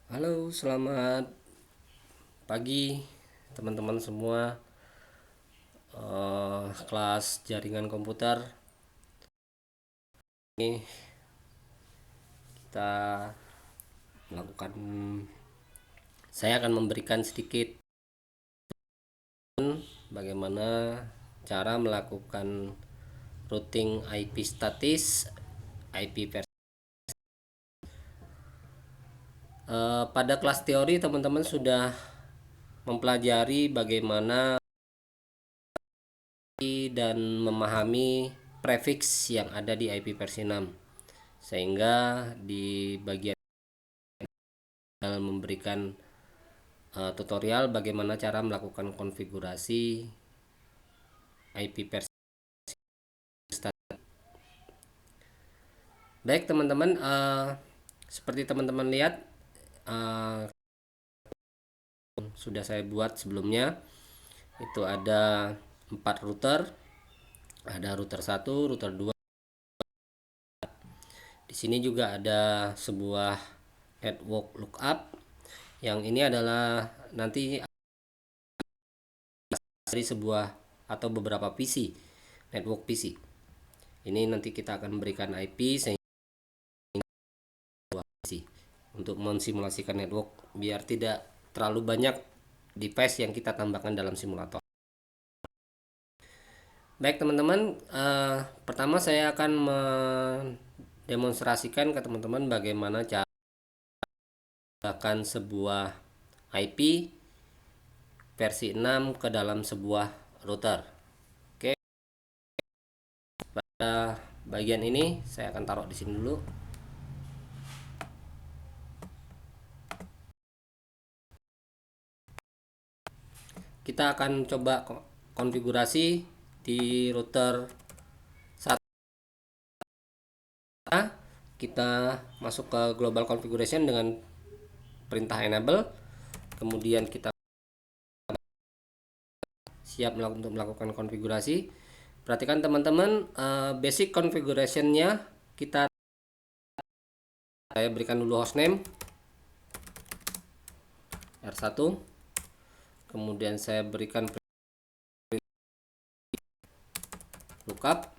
Halo, selamat pagi teman-teman semua. Kelas jaringan komputer ini kita melakukan. Saya akan memberikan sedikit bagaimana cara melakukan routing IP statis, IP versi. Pada kelas teori teman-teman sudah mempelajari bagaimana dan memahami prefix yang ada di IP versi 6, sehingga di bagian memberikan tutorial bagaimana cara melakukan konfigurasi IP versi statis. Baik teman-teman, seperti teman-teman lihat, uh, sudah saya buat sebelumnya. Itu ada 4 router, ada router 1, router 2. Di sini juga ada sebuah network lookup. Yang ini adalah nanti dari sebuah atau beberapa PC, network PC. Ini nanti kita akan memberikan IP sehingga untuk mensimulasikan network biar tidak terlalu banyak device yang kita tambahkan dalam simulator. Baik teman-teman, pertama saya akan mendemonstrasikan ke teman-teman bagaimana cara menambahkan sebuah IP versi 6 ke dalam sebuah router. Oke, pada bagian ini saya akan taruh di sini dulu. Kita akan coba konfigurasi di router 1. Kita masuk ke global configuration dengan perintah enable, kemudian kita siap untuk melakukan konfigurasi. Perhatikan teman-teman, basic configurationnya saya berikan dulu hostname R1, kemudian saya berikan lookup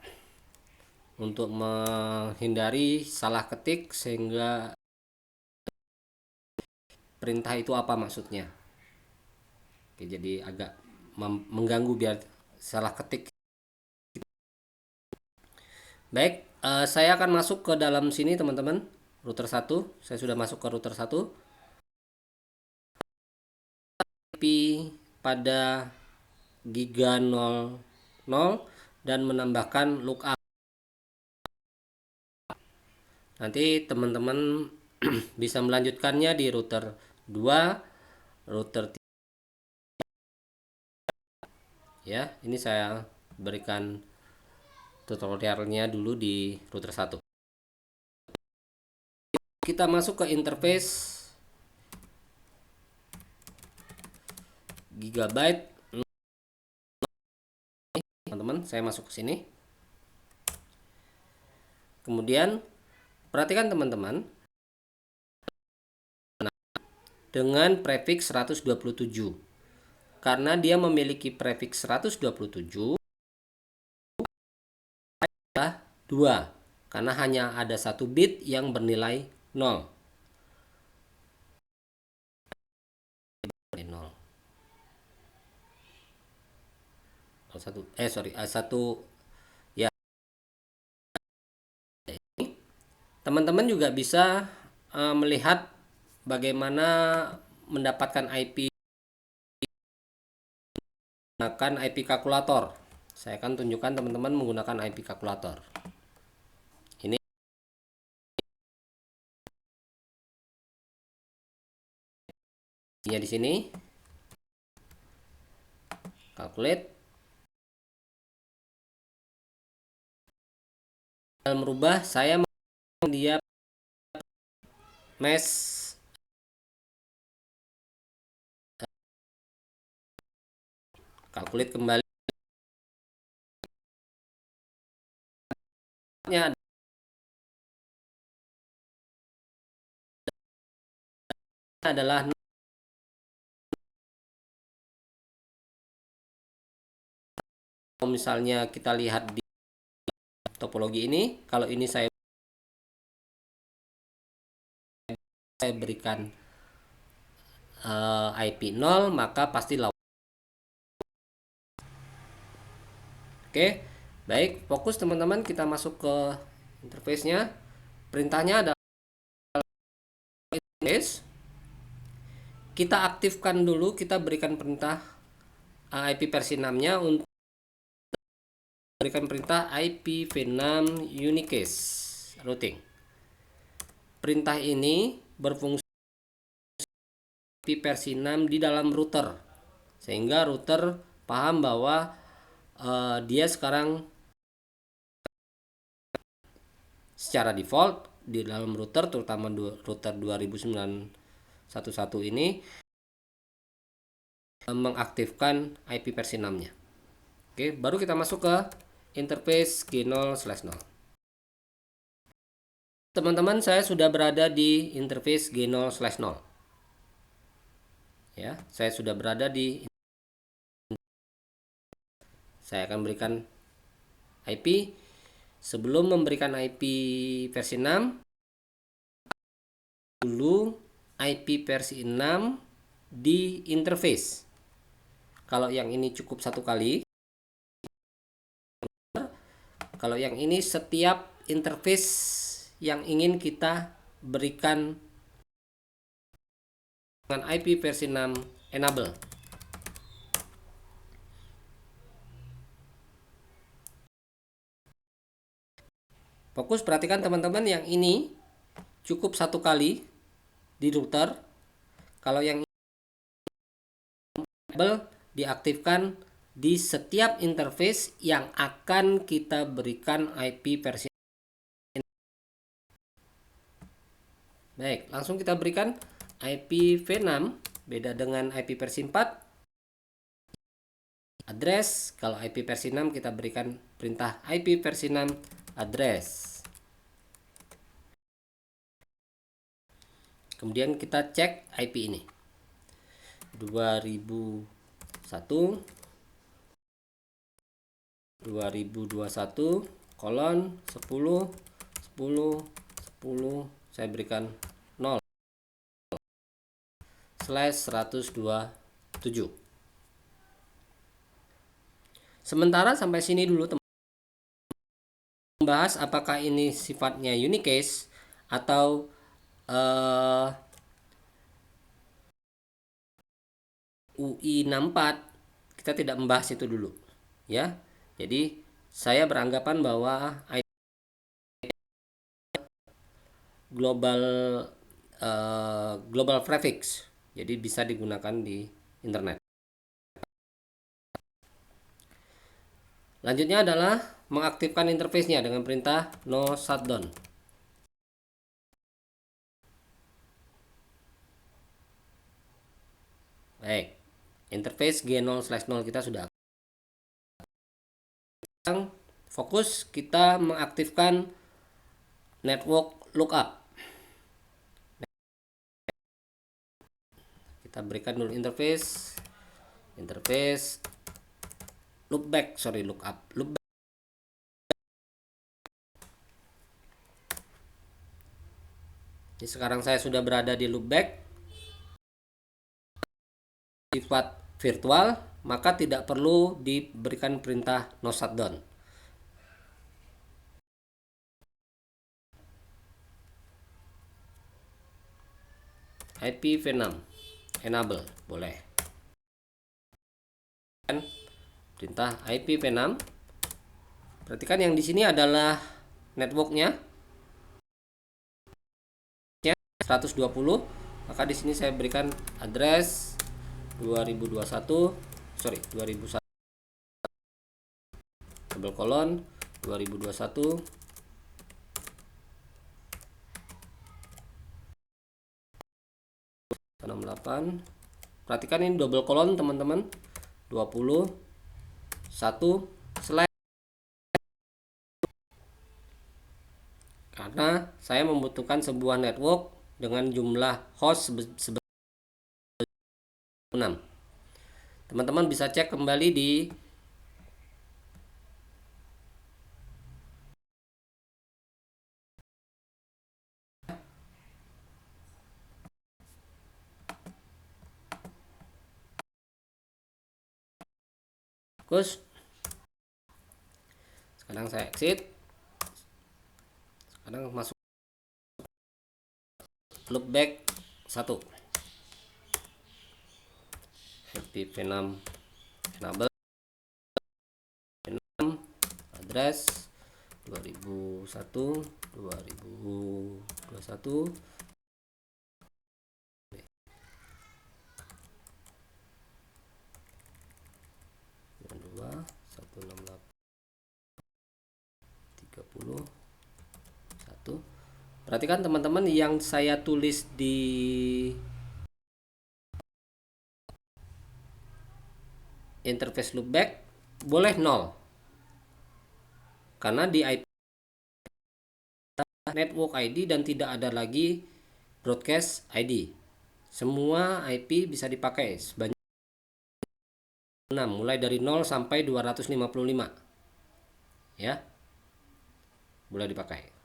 untuk menghindari salah ketik sehingga perintah itu apa maksudnya. Oke, jadi agak mengganggu biar salah ketik. Baik, saya akan masuk ke dalam sini teman-teman. Router 1, saya sudah masuk ke router 1. IP pada giga 00 dan menambahkan lookup. Nanti teman-teman bisa melanjutkannya di router 2, router 3. Ya, ini saya berikan tutorialnya dulu di router 1. Kita masuk ke interface gigabyte. Teman-teman, saya masuk ke sini. Kemudian perhatikan teman-teman, dengan prefix 127. Karena dia memiliki prefix 127 adalah 2. Karena hanya ada satu bit yang bernilai 0. 0. Satu ya. Teman-teman juga bisa melihat bagaimana mendapatkan IP menggunakan IP kalkulator. Saya akan tunjukkan teman-teman menggunakan IP kalkulator. Ini di sini. Calculate. Merubah, saya dia mesh calculate kembali nya. adalah misalnya kita lihat di topologi ini, kalau ini saya berikan IP 0, maka pasti lawan. Oke, baik, fokus teman-teman, kita masuk ke interface-nya. Perintahnya adalah kita aktifkan dulu, kita berikan perintah IP versi 6-nya untuk berikan perintah IPv6 unicase routing. Perintah ini berfungsi IP versi 6 di dalam router, sehingga router paham bahwa dia sekarang secara default di dalam router, terutama router 2009.11 ini mengaktifkan IP versi 6-nya. Oke, baru kita masuk ke interface G0/0. Teman-teman, saya sudah berada di interface G0/0. Ya, saya sudah berada di. Saya akan berikan IP. Sebelum memberikan IP versi 6, dulu IP versi 6 di interface. Kalau yang ini cukup satu kali. Kalau yang ini setiap interface yang ingin kita berikan dengan IP versi 6 enable. Fokus perhatikan teman-teman, yang ini cukup satu kali di router. Kalau yang enable diaktifkan di setiap interface yang akan kita berikan IP versi. Baik, langsung kita berikan IPv6, beda dengan IP versi 4. Address, kalau IP versi 6 kita berikan perintah IP versi 6 address. Kemudian kita cek IP ini. 2021/10/10/10 saya berikan 0/127. Sementara sampai sini dulu teman-teman. Membahas apakah ini sifatnya unicase atau UI64, kita tidak membahas itu dulu ya. Jadi saya beranggapan bahwa global prefix, jadi bisa digunakan di internet. Lanjutnya adalah mengaktifkan interface-nya dengan perintah no shutdown. Baik, interface G0/0 kita sudah. Sekarang fokus kita mengaktifkan network lookup. Kita berikan dulu interface lookup. Jadi sekarang saya sudah berada di loopback. Sifat virtual, maka tidak perlu diberikan perintah no shutdown. IPv6 enable boleh. Perintah IPv6. Perhatikan yang di sini adalah networknya 120, maka di sini saya berikan address 2001 double colon 2021 68. Perhatikan ini double colon teman-teman, 21 slash, karena saya membutuhkan sebuah network dengan jumlah host Teman-teman bisa cek kembali di Kus. Sekarang saya exit. Sekarang masuk loopback 1. Happy V6 enable V6 address 2001 2021 2 168 30 1. Perhatikan teman-teman, yang saya tulis di interface loopback boleh 0 karena di IP network ID dan tidak ada lagi broadcast ID. Semua IP bisa dipakai sebanyak 6, mulai dari 0 sampai 255 ya, boleh dipakai.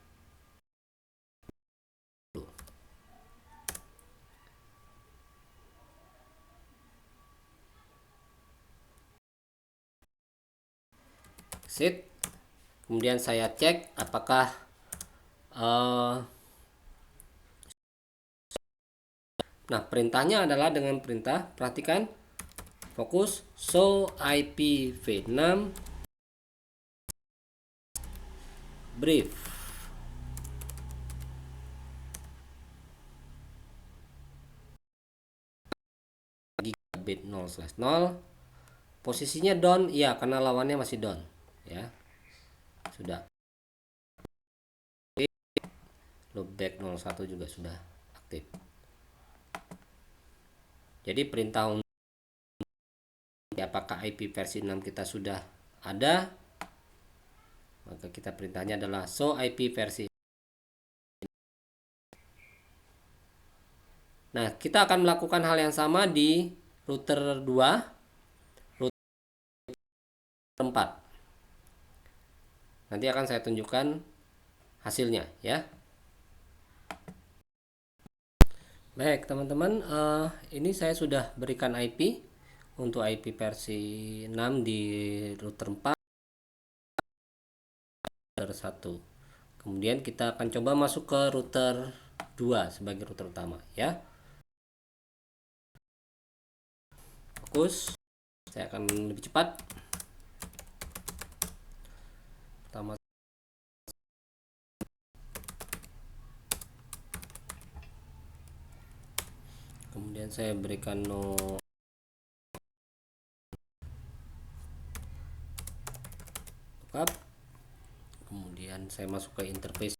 Exit. Kemudian saya cek apakah nah, perintahnya adalah dengan perintah, perhatikan, fokus show IP V6 brief. Gigabit 0/0. Posisinya down, iya karena lawannya masih down ya. Sudah. Loopback 01 juga sudah aktif. Jadi perintah untuk apakah IP versi 6 kita sudah ada, maka kita perintahnya adalah show IP versi. Nah, kita akan melakukan hal yang sama di router 2, router 4. Nanti akan saya tunjukkan hasilnya ya. Baik teman-teman, ini saya sudah berikan IP untuk IP versi 6 di router 4, router 1. Kemudian kita akan coba masuk ke router 2 sebagai router utama ya. Fokus, saya akan lebih cepat. Pertama, kemudian saya berikan no lookup. Kemudian saya masuk ke interface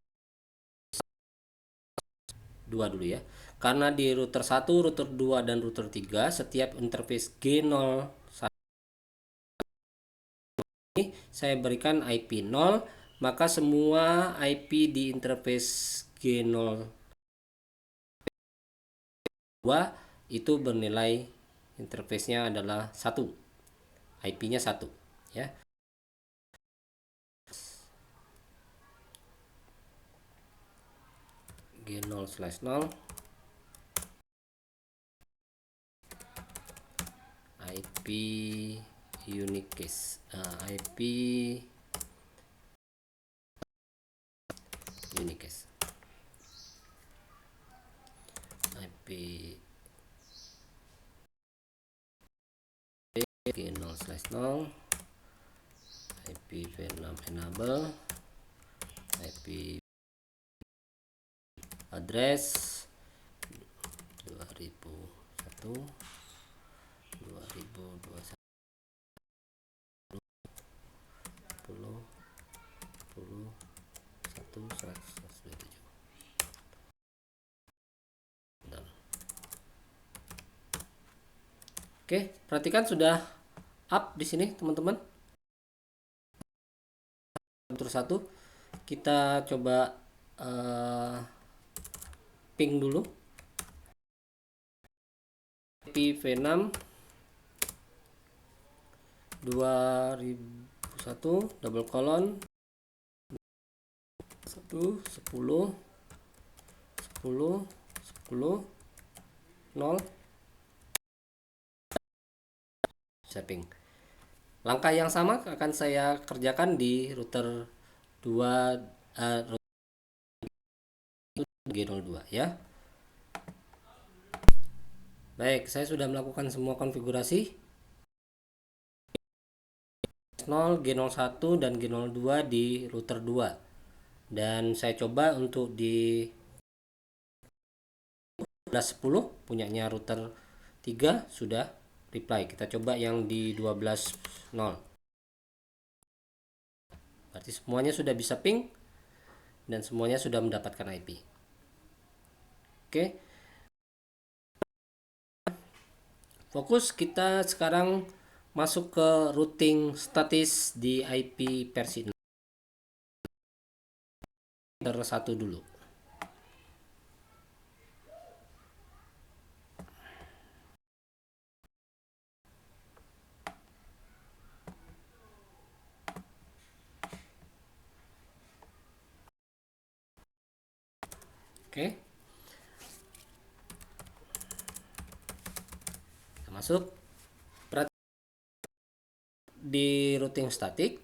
2 dulu ya. Karena di router 1, router 2 dan router 3 setiap interface G0 ini saya berikan IP 0, maka semua IP di interface G0 2 itu bernilai interface-nya adalah 1. IP-nya 1 ya. G0/0 IP unique case, IP unique case, IP G0/0, IP V6 enable, IP address 2001 2021 10 10 1 127. Oke, perhatikan sudah up di sini teman-teman. Terus satu, kita coba ping dulu. IP V6 2001 double colon 1 10 10 10 0 setting. Langkah yang sama akan saya kerjakan di router 2 G02 ya. Baik, saya sudah melakukan semua konfigurasi 0, G01 dan G02 di router 2. Dan saya coba untuk di 12.10 punyanya router 3 sudah reply. Kita coba yang di 12.0. Berarti semuanya sudah bisa ping dan semuanya sudah mendapatkan IP. Oke. Fokus kita sekarang masuk ke routing status di IP versi 6. Router 1 dulu. Oke. Kita masuk. Di routing statik,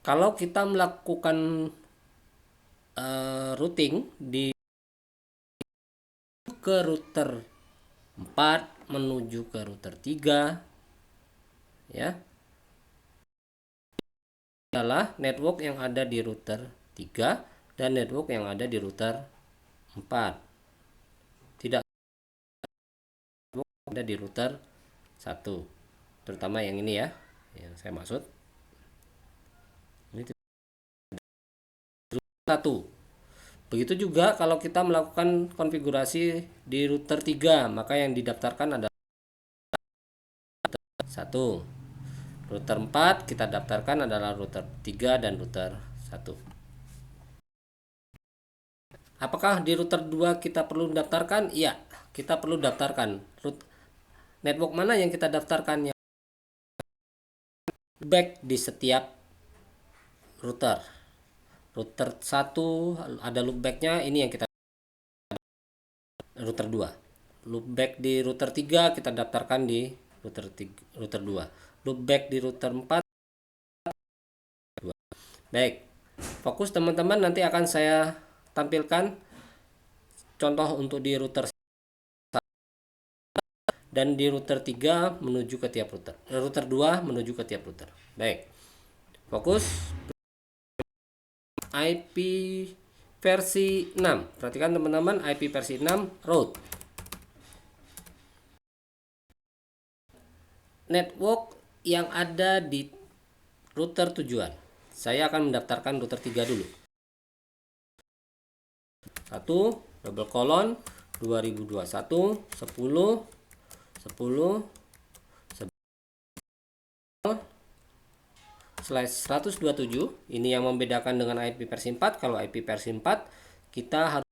kalau kita melakukan routing di ke router 4 menuju ke router 3 ya, adalah network yang ada di router 3 dan network yang ada di router 4. Tidak ada di router 1. Terutama yang ini ya, yang saya maksud. Ini 1. Begitu juga kalau kita melakukan konfigurasi di router 3, maka yang didaftarkan adalah 1. Router 4 kita daftarkan adalah router 3 dan router 1. Apakah di router 2 kita perlu daftarkan? Iya, kita perlu daftarkan. Network mana yang kita daftarkan? Yang back di setiap router. Router 1 ada loopbacknya, ini yang kita router 2. Loopback di router 3 kita daftarkan di router 2. Loopback di router 4. Baik, fokus teman-teman, nanti akan saya tampilkan contoh untuk di router dan di router 3 menuju ke tiap router. Router 2 menuju ke tiap router. Baik. Fokus IP versi 6. Perhatikan teman-teman, IP versi 6 route. Network yang ada di router tujuan. Saya akan mendaftarkan router 3 dulu. 1 double colon 2021 10 10 /127. Ini yang membedakan dengan IP versi 4. Kalau IP versi 4 kita harus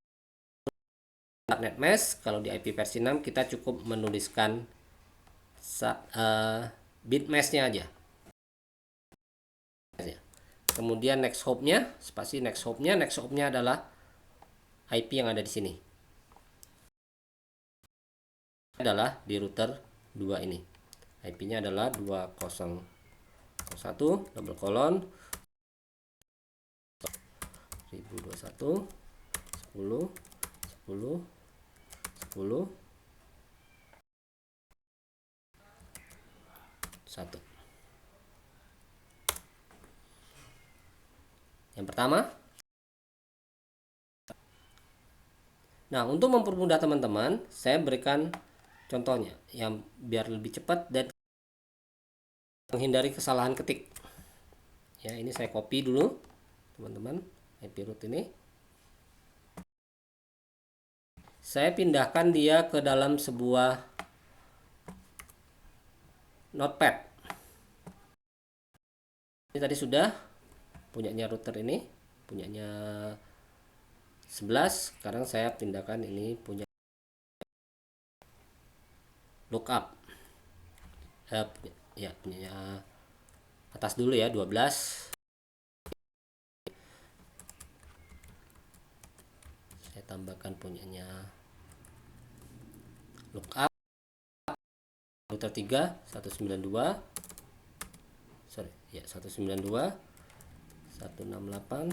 net mesh. Kalau di IP versi 6 kita cukup menuliskan bit meshnya aja. Kemudian next hop-nya, spasi next hop-nya adalah IP yang ada di sini. Adalah di router 2 ini. IP-nya adalah 2001 double colon 1021 10 10 10 1. Yang pertama. Nah, untuk mempermudah teman-teman, saya berikan contohnya yang biar lebih cepat dan menghindari kesalahan ketik. Ya, ini saya copy dulu, teman-teman, IP root ini. Saya pindahkan dia ke dalam sebuah notepad. Ini tadi sudah punyanya router ini, punyanya 11. Sekarang saya pindahkan ini punya lookup. Ya, punya atas dulu ya, 12. Saya tambahkan punyanya lookup router 3 192, sorry ya, 192 168,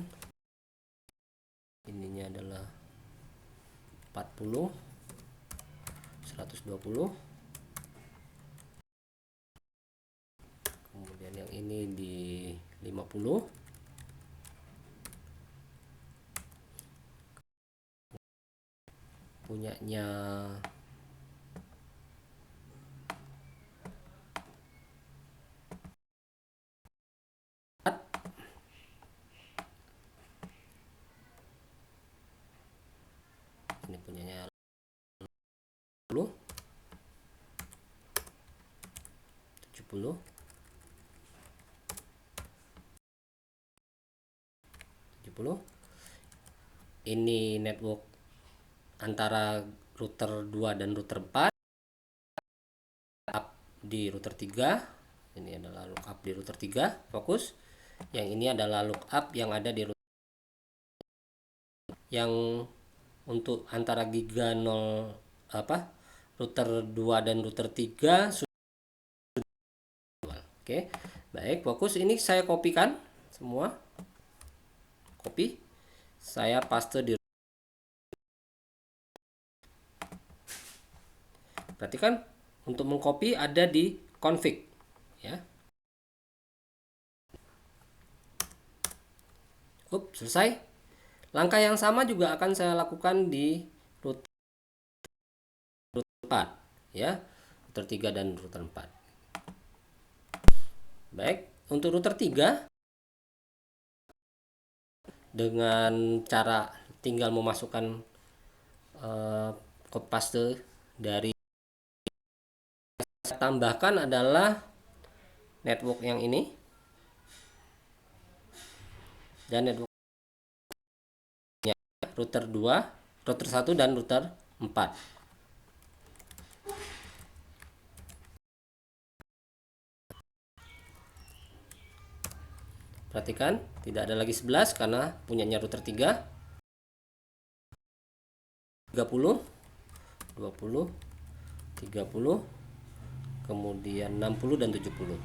ininya adalah 40 120, kemudian yang ini di 50, punyanya ini punyanya 70 70. Ini network antara router 2 dan router 4, up di router 3. Ini adalah lookup di router 3, fokus. Yang ini adalah lookup yang ada di router yang untuk antara giga 0 router 2 dan router 3 sudah. Oke, baik, fokus. Ini saya kopikan semua, copy, saya paste di. Perhatikan, untuk mengcopy ada di config ya. Selesai. Langkah yang sama juga akan saya lakukan di router 4 ya, router 3 dan router 4. Baik, untuk router 3 dengan cara tinggal memasukkan copy paste dari. Saya tambahkan adalah network yang ini dan network router 2, router 1 dan router 4. Perhatikan, tidak ada lagi 11 karena punyanya router 3. 30, 20, 30, kemudian 60 dan 70.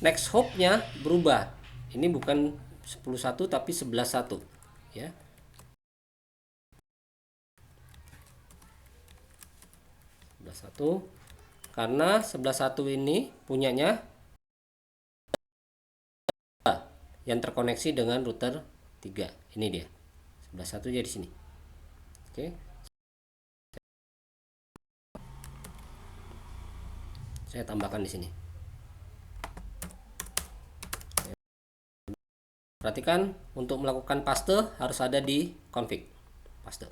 Next hop-nya berubah. Ini bukan 10.1 tapi 11.1 ya. 11.1 karena 11.1 ini punyanya yang terkoneksi dengan router 3. Ini dia. 11.1 jadi sini. Oke. Saya tambahkan di sini. Perhatikan, untuk melakukan paste harus ada di config. Paste.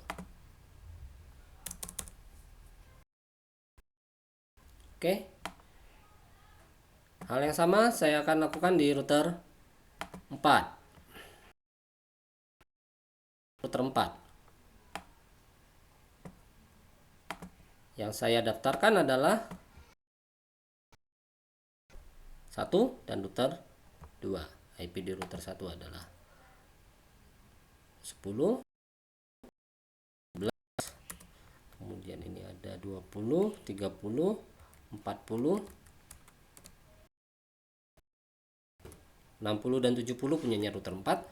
Oke. Hal yang sama saya akan lakukan di router 4. Router 4. Yang saya daftarkan adalah 1 dan router 2. IP di router 1 adalah 10, 11, kemudian ini ada 20, 30, 40, 60 dan 70 punyanya router 4.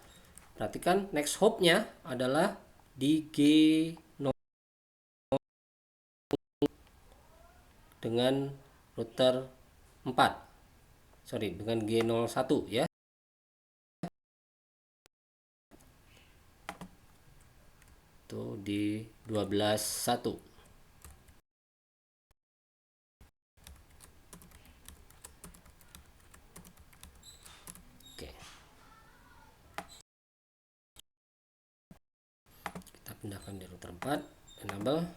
Perhatikan, next hop-nya adalah di G0 dengan router 4. Sorry, dengan G01 ya. Itu di 12.1. Oke. Kita pindahkan di router 4, enable,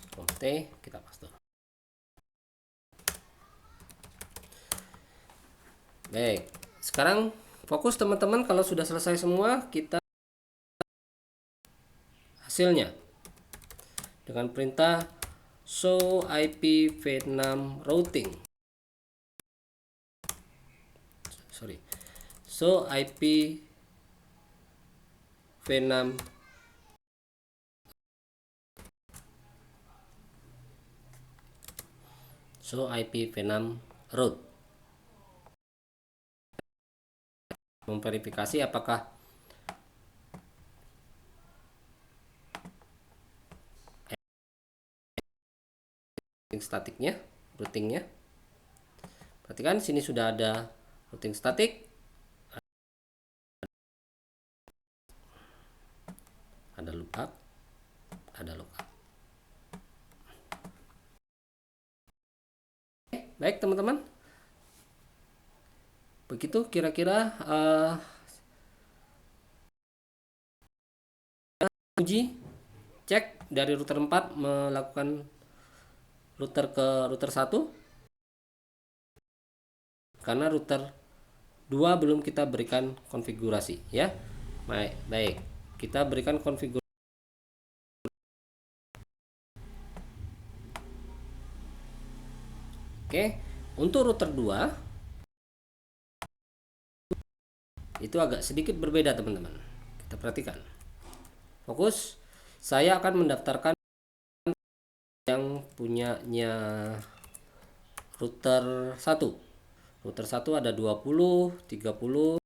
Ctrl T, kita paste. Baik, sekarang fokus teman-teman, kalau sudah selesai semua kita hasilnya. dengan perintah show IP v6 routing. Show IP v6 show IP v6 route. Memverifikasi apakah statiknya, routingnya. Perhatikan sini sudah ada routing statik, ada lookup, ada lookup. Baik teman-teman, begitu kira-kira uji cek dari router 4 melakukan router ke router 1, karena router 2 belum kita berikan konfigurasi ya. Baik, kita berikan konfigurasi. Oke, untuk router 2 itu agak sedikit berbeda teman-teman. Kita perhatikan. Fokus, saya akan mendaftarkan yang punyanya router 1. Router 1 ada 20, 30.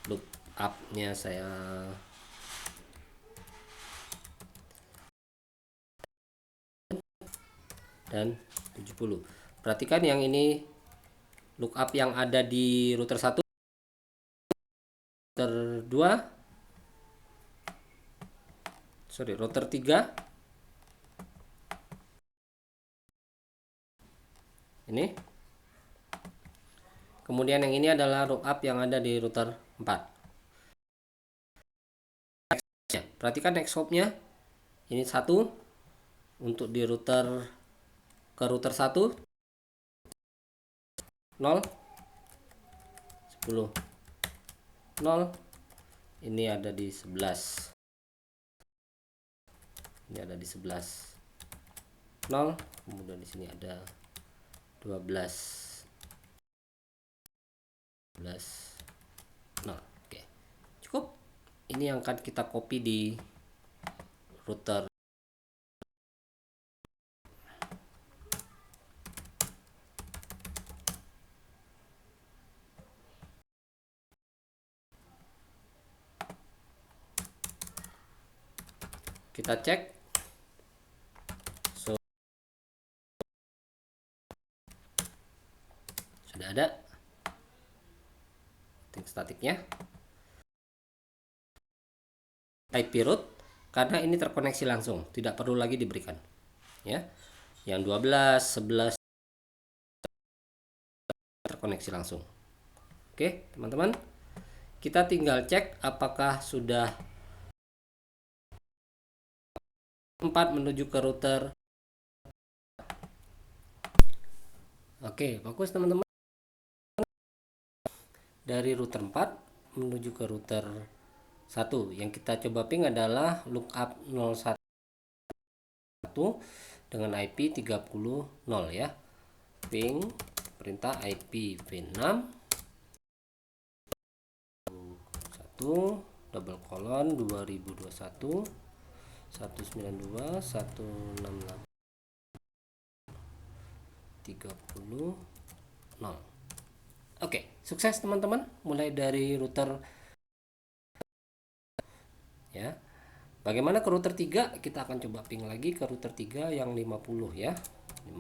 Lookupnya saya dan 70. Perhatikan yang ini lookup yang ada di router 1, router 2, router 3. Ini. Kemudian yang ini adalah lookup yang ada di router 4. Perhatikan next hop-nya. Ini 1 untuk di router ke router 1 0 10 0. Ini ada di 11. Ini ada di 11 0. Kemudian di sini ada 12 0. Oke, cukup. Ini yang akan kita copy di router. Kita cek. Sudah ada routing statiknya. IP route, karena ini terkoneksi langsung, tidak perlu lagi diberikan ya. Yang 12, 11 terkoneksi langsung. Oke teman-teman, kita tinggal cek apakah sudah 4 menuju ke router. Oke, bagus teman-teman. Dari router 4 menuju ke router 1. Yang kita coba ping adalah lookup 01 dengan IP 30.0 ya. Ping perintah IP v6 1 double colon 2021 192 168 30.0. Oke, sukses teman-teman. Mulai dari router ya. Bagaimana ke router 3? Kita akan coba ping lagi ke router 3 yang 50 ya. 50.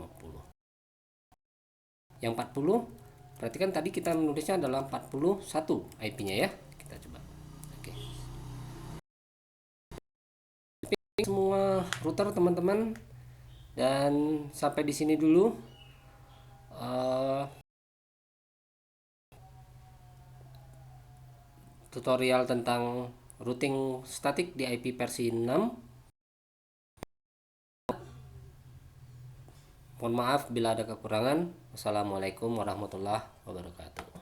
Yang 40, perhatikan tadi kita menulisnya adalah 41 IP-nya ya. Kita coba. Oke. Semua router teman-teman, dan sampai di sini dulu tutorial tentang routing statik di IP versi 6. Mohon maaf bila ada kekurangan. Wassalamualaikum warahmatullahi wabarakatuh.